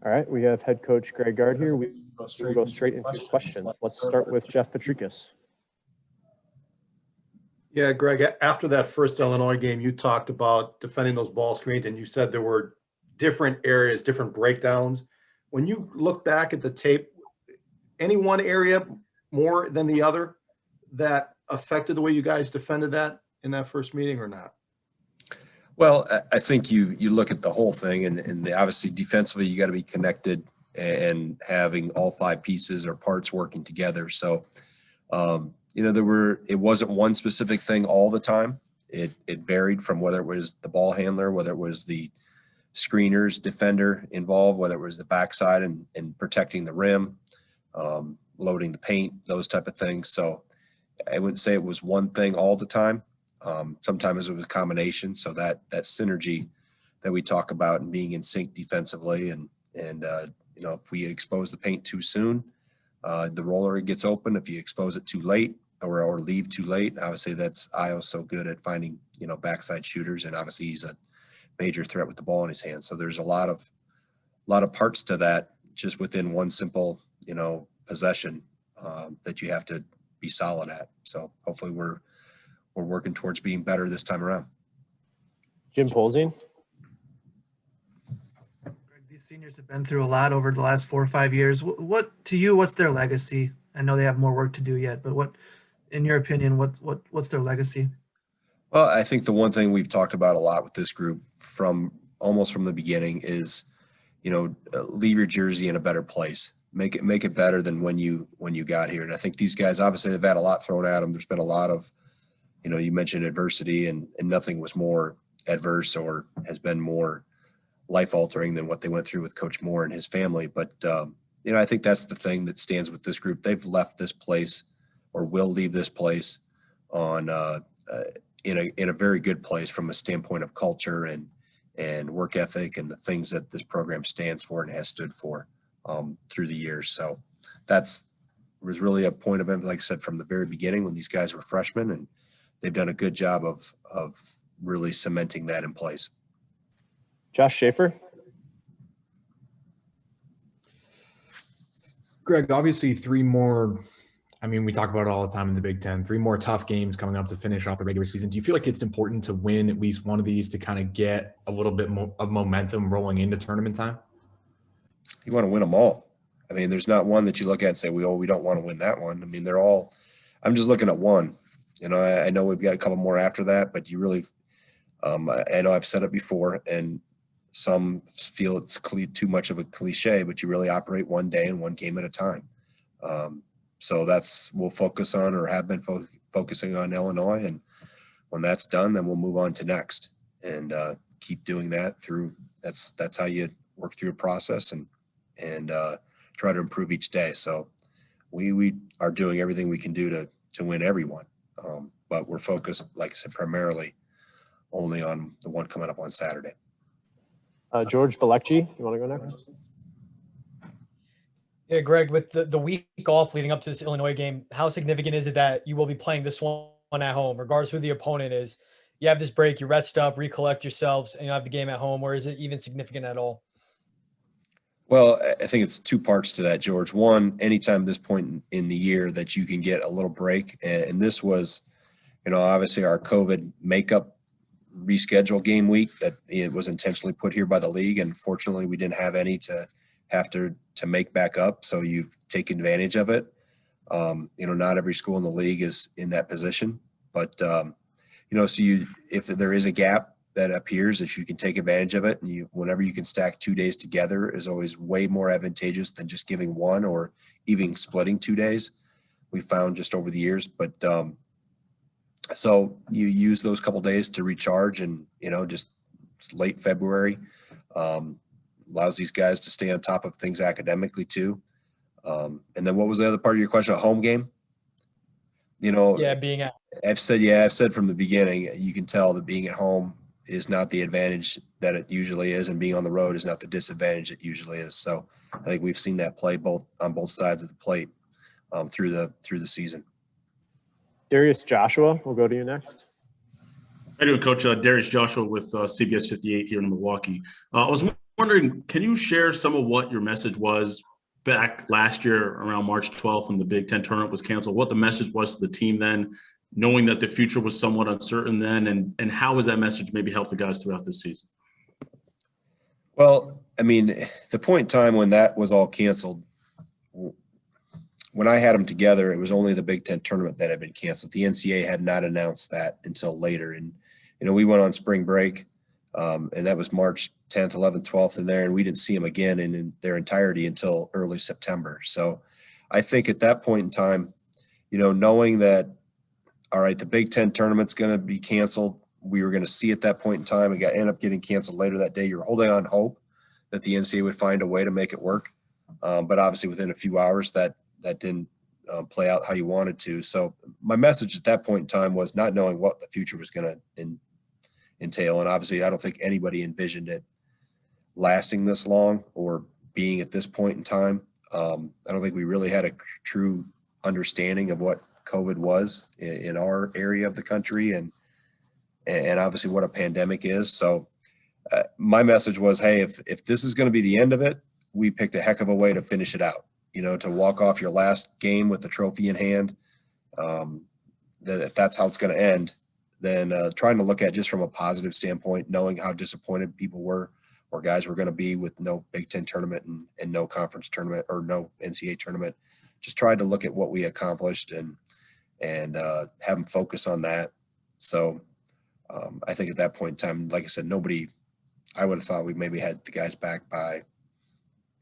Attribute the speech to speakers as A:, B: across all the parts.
A: All right, we have head coach Greg Gard here. We will go straight into questions. Let's start with Jeff Petrikis.
B: Yeah, Greg, after that first Illinois game, you talked about defending those ball screens, and you said there were different areas, different breakdowns. When you look back at the tape, any one area more than the other that affected the way you guys defended that in that first meeting or not?
C: Well, I think you look at the whole thing, and obviously defensively you got to be connected and having all five pieces or parts working together. So, it wasn't one specific thing all the time. It varied from whether it was the ball handler, whether it was the screeners, defender involved, whether it was the backside and protecting the rim, loading the paint, those type of things. So I wouldn't say it was one thing all the time. Sometimes it was a combination. So that synergy that we talk about and being in sync defensively and if we expose the paint too soon, the roller gets open. If you expose it too late or leave too late, obviously that's Io's so good at finding, backside shooters. And obviously he's a major threat with the ball in his hand. So there's a lot of parts to that just within one simple, possession that you have to be solid at. So hopefully we're working towards being better this time around.
A: Jim Polzien.
D: These seniors have been through a lot over the last 4 or 5 years. What's their legacy? I know they have more work to do yet, but in your opinion, what's their legacy?
C: Well, I think the one thing we've talked about a lot with this group from the beginning is, leave your jersey in a better place. Make it better than when you got here. And I think these guys, obviously they've had a lot thrown at them. There's been a lot of, you mentioned adversity and nothing was more adverse or has been more life altering than what they went through with Coach Moore and his family. But, I think that's the thing that stands with this group. They've left this place or will leave this place on in a very good place from a standpoint of culture and work ethic and the things that this program stands for and has stood for through the years. So was really a point of emphasis, like I said, from the very beginning when these guys were freshmen, and they've done a good job of really cementing that in place.
A: Josh Schaefer.
E: Greg, obviously we talk about it all the time in the Big Ten, 3 more tough games coming up to finish off the regular season. Do you feel like it's important to win at least one of these to kind of get a little bit more of momentum rolling into tournament time?
C: You want to win them all. I mean, there's not one that you look at and say, we don't want to win that one. I mean, they're all – I'm just looking at one. I know we've got a couple more after that, but you really I know I've said it before, and some feel it's too much of a cliche, but you really operate one day and one game at a time. So we'll focus on or have been focusing on Illinois. And when that's done, then we'll move on to next and keep doing that through. That's how you work through a process and try to improve each day. So we are doing everything we can do to win everyone. But we're focused, like I said, primarily only on the one coming up on Saturday.
A: George Balekji, you want to go next?
F: Yeah, Greg, with the week off leading up to this Illinois game, how significant is it that you will be playing this one at home, regardless of who the opponent is? You have this break, you rest up, recollect yourselves, and you have the game at home, or is it even significant at all?
C: Well, I think it's 2 parts to that, George. One, anytime this point in the year that you can get a little break, and this was, obviously our COVID makeup reschedule game week that it was intentionally put here by the league, and fortunately we didn't have any to have to make back up, so you've taken advantage of it. Not every school in the league is in that position, but so if there is a gap that appears, if you can take advantage of it, and whenever you can stack 2 days together is always way more advantageous than just giving one or even splitting 2 days. We found just over the years, but so you use those couple days to recharge, and just late February allows these guys to stay on top of things academically too. And then what was the other part of your question? A home game?
F: Being at.
C: I've said from the beginning, you can tell that being at home is not the advantage that it usually is, and being on the road is not the disadvantage it usually is. So I think we've seen that play on both sides of the plate through the season.
A: Darius Joshua, we'll go to you next.
G: How you doing, Coach? Darius Joshua with CBS 58 here in Milwaukee. I was wondering, can you share some of what your message was back last year around March 12th when the Big Ten tournament was canceled, what the message was to the team then, knowing that the future was somewhat uncertain then, and how has that message maybe helped the guys throughout this season?
C: Well, I mean, the point in time when that was all canceled, when I had them together, it was only the Big Ten tournament that had been canceled. The NCAA had not announced that until later. And, we went on spring break, and that was March 10th, 11th, 12th in there, and we didn't see them again in their entirety until early September. So I think at that point in time, knowing that, all right, the Big Ten tournament's going to be canceled, we were going to see at that point in time, it ended up getting canceled later that day. You're holding on hope that the NCAA would find a way to make it work. But obviously within a few hours that didn't play out how you wanted to. So my message at that point in time was not knowing what the future was going to entail. And obviously I don't think anybody envisioned it lasting this long or being at this point in time. I don't think we really had a true understanding of what COVID was in our area of the country and obviously what a pandemic is. So my message was, hey, if this is going to be the end of it, we picked a heck of a way to finish it out, to walk off your last game with the trophy in hand. If that's how it's going to end, then trying to look at just from a positive standpoint, knowing how disappointed people were or guys were going to be with no Big Ten tournament and no conference tournament or no NCAA tournament, just tried to look at what we accomplished and have them focus on that. So I think at that point in time, like I said, I would have thought we maybe had the guys back by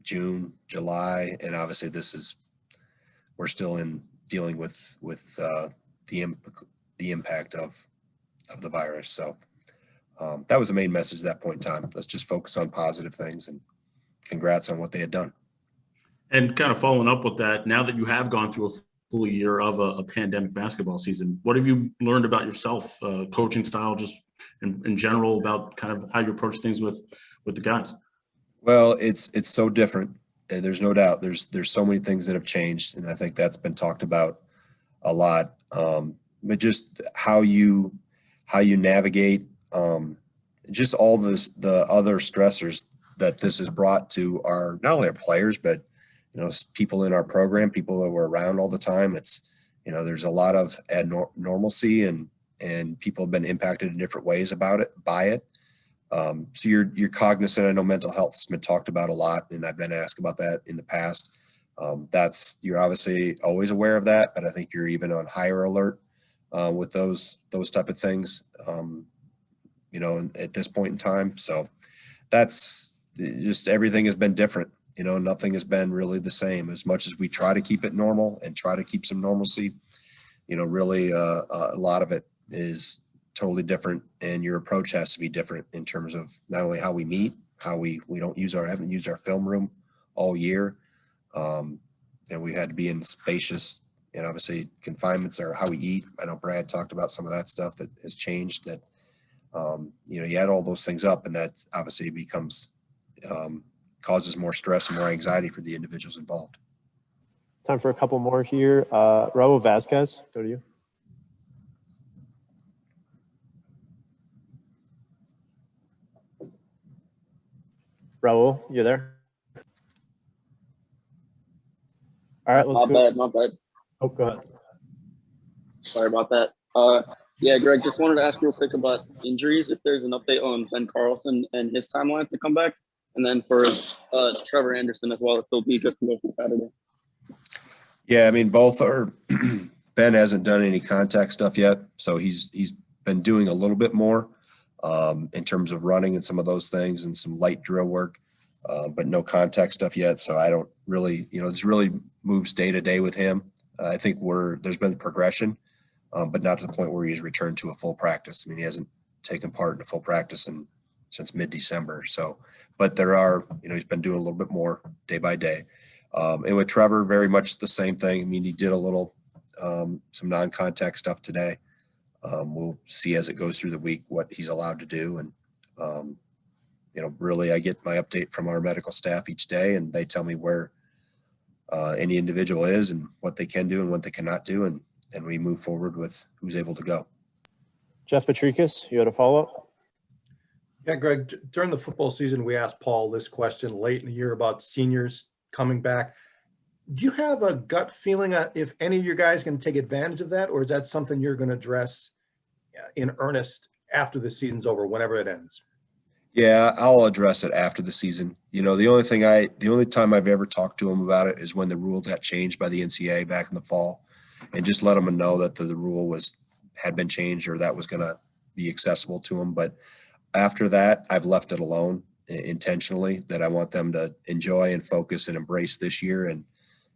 C: June, July, and obviously we're still dealing with the impact of the virus. So that was the main message at that point in time. Let's just focus on positive things and congrats on what they had done.
G: And kind of following up with that, now that you have gone through a full year of a pandemic basketball season, what have you learned about yourself, coaching style, just in general, about kind of how you approach things with the guys?
C: Well, it's so different. And there's no doubt there's so many things that have changed. And I think that's been talked about a lot. But just how you navigate just all the other stressors that this has brought to not only our players, but people in our program, people that were around all the time. It's there's a lot of normalcy and people have been impacted in different ways by it. So you're cognizant. I know mental health has been talked about a lot, and I've been asked about that in the past. You're obviously always aware of that, but I think you're even on higher alert with those type of things, at this point in time. So that's just, everything has been different. Nothing has been really the same. As much as we try to keep it normal and try to keep some normalcy, really a lot of it is totally different, and your approach has to be different in terms of not only how we meet, how we haven't used our film room all year. We've had to be in spacious, and obviously confinements are how we eat. I know Brad talked about some of that stuff that has changed, that you add all those things up, and that obviously becomes causes more stress and more anxiety for the individuals involved.
A: Time for a couple more here. Raul Vasquez, go to you. Raul, you there? All right, let's go.
H: My bad.
A: Oh, go ahead.
H: Sorry about that. Yeah, Greg, just wanted to ask real quick about injuries, if there's an update on Ben Carlson and his timeline to come back. And then for Trevor Anderson as well, if he'll be good to go for Saturday.
C: Yeah, I mean, both are. Ben hasn't done any contact stuff yet, so he's been doing a little bit more in terms of running and some of those things and some light drill work, but no contact stuff yet. So I don't really, it's really moves day to day with him. I think there's been progression, but not to the point where he's returned to a full practice. I mean, he hasn't taken part in a full practice since mid-December. So, but there are, he's been doing a little bit more day by day. And with Trevor, very much the same thing. I mean, he did a little, some non-contact stuff today. We'll see as it goes through the week what he's allowed to do. And, really I get my update from our medical staff each day, and they tell me where any individual is and what they can do and what they cannot do. And we move forward with who's able to go.
A: Jeff Petrikis, you had a follow-up?
B: Yeah, Greg, during the football season, we asked Paul this question late in the year about seniors coming back. Do you have a gut feeling if any of your guys going to take advantage of that, or is that something you're going to address in earnest after the season's over, whenever it ends?
C: Yeah, I'll address it after the season. You know, the only time I've ever talked to them about it is when the rule got changed by the NCAA back in the fall, and just let them know that the rule had been changed or that was going to be accessible to them. But after that, I've left it alone intentionally, that I want them to enjoy and focus and embrace this year. And,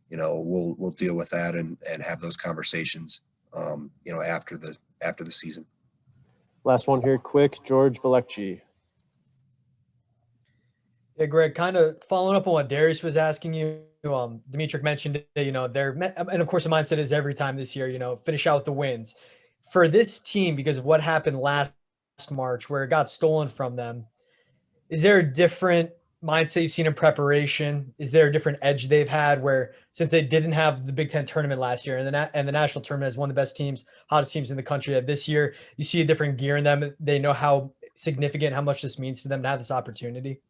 C: you know, we'll deal with that and have those conversations, you know, after the season.
A: Last one here, quick. George Balecki.
F: Yeah, Greg, kind of following up on what Darius was asking you. Dimitri mentioned it, you know, and of course the mindset is every time this year, you know, finish out with the wins. For this team, because of what happened last March where it got stolen from them, is there a different mindset you've seen in preparation? Is there a different edge they've had where, since they didn't have the Big Ten tournament last year and the national tournament is one of the best teams, hottest teams in the country, that this year you see a different gear in them? They know how significant, how much this means to them to have this opportunity.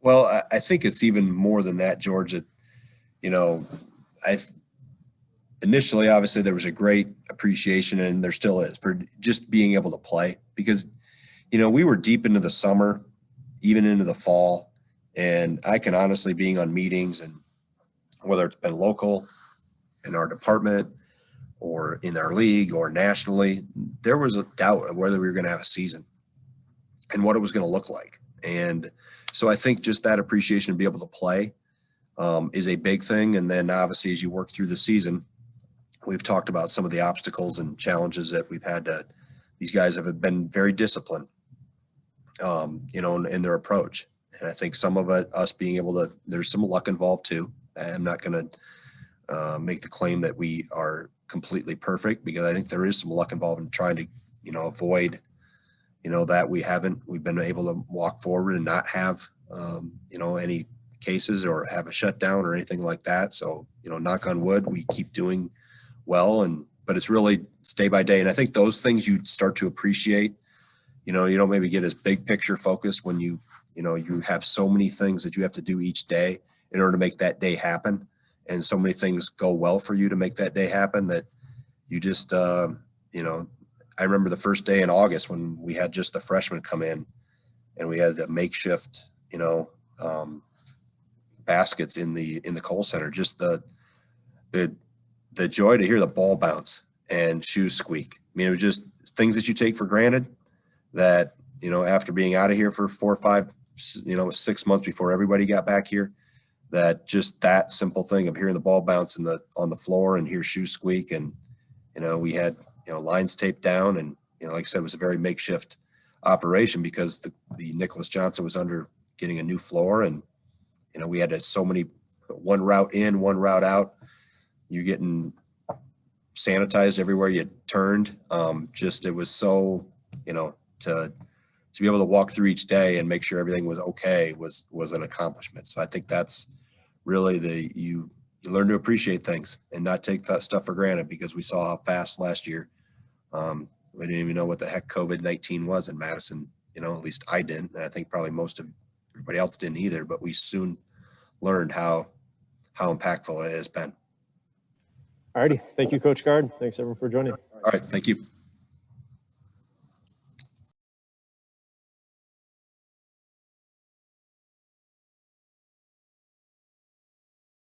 C: Well, I think it's even more than that, George. That, you know, initially, obviously, there was a great appreciation, and there still is, for just being able to play, because, you know, we were deep into the summer, even into the fall, and I can honestly, being on meetings, and whether it's been local in our department or in our league or nationally, there was a doubt of whether we were going to have a season and what it was going to look like. And so I think just that appreciation to be able to play is a big thing. And then obviously, as you work through the season, we've talked about some of the obstacles and challenges that we've had to, these guys have been very disciplined, you know, in their approach. And I think some of it, us being able to, there's some luck involved too. I'm not going to make the claim that we are completely perfect, because I think there is some luck involved in trying to, you know, avoid, you know, that we've been able to walk forward and not have, you know, any cases or have a shutdown or anything like that. So, you know, knock on wood, we keep doing well, but it's really day by day. And I think those things you start to appreciate. You know, you don't maybe get as big picture focused when you know, you have so many things that you have to do each day in order to make that day happen. And so many things go well for you to make that day happen that you just, you know, I remember the first day in August when we had just the freshmen come in and we had the makeshift, you know, baskets in the Kohl Center, just the joy to hear the ball bounce and shoes squeak. I mean, it was just things that you take for granted that, you know, after being out of here for 4 or 5, you know, 6 months before everybody got back here, that just that simple thing of hearing the ball bounce on the floor and hear shoes squeak. And, you know, we had, you know, lines taped down, and, you know, like I said, it was a very makeshift operation because the Nicholas Johnson was getting a new floor, and, you know, we had so many, one route in, one route out. You're getting sanitized everywhere you turned. It was so, you know, to be able to walk through each day and make sure everything was okay was an accomplishment. So I think that's really you learn to appreciate things and not take that stuff for granted, because we saw how fast last year. We didn't even know what the heck COVID-19 was in Madison. You know, at least I didn't. And I think probably most of everybody else didn't either, but we soon learned how impactful it has been.
A: All righty. Thank you, Coach Gard. Thanks, everyone, for joining.
C: All right. Thank you.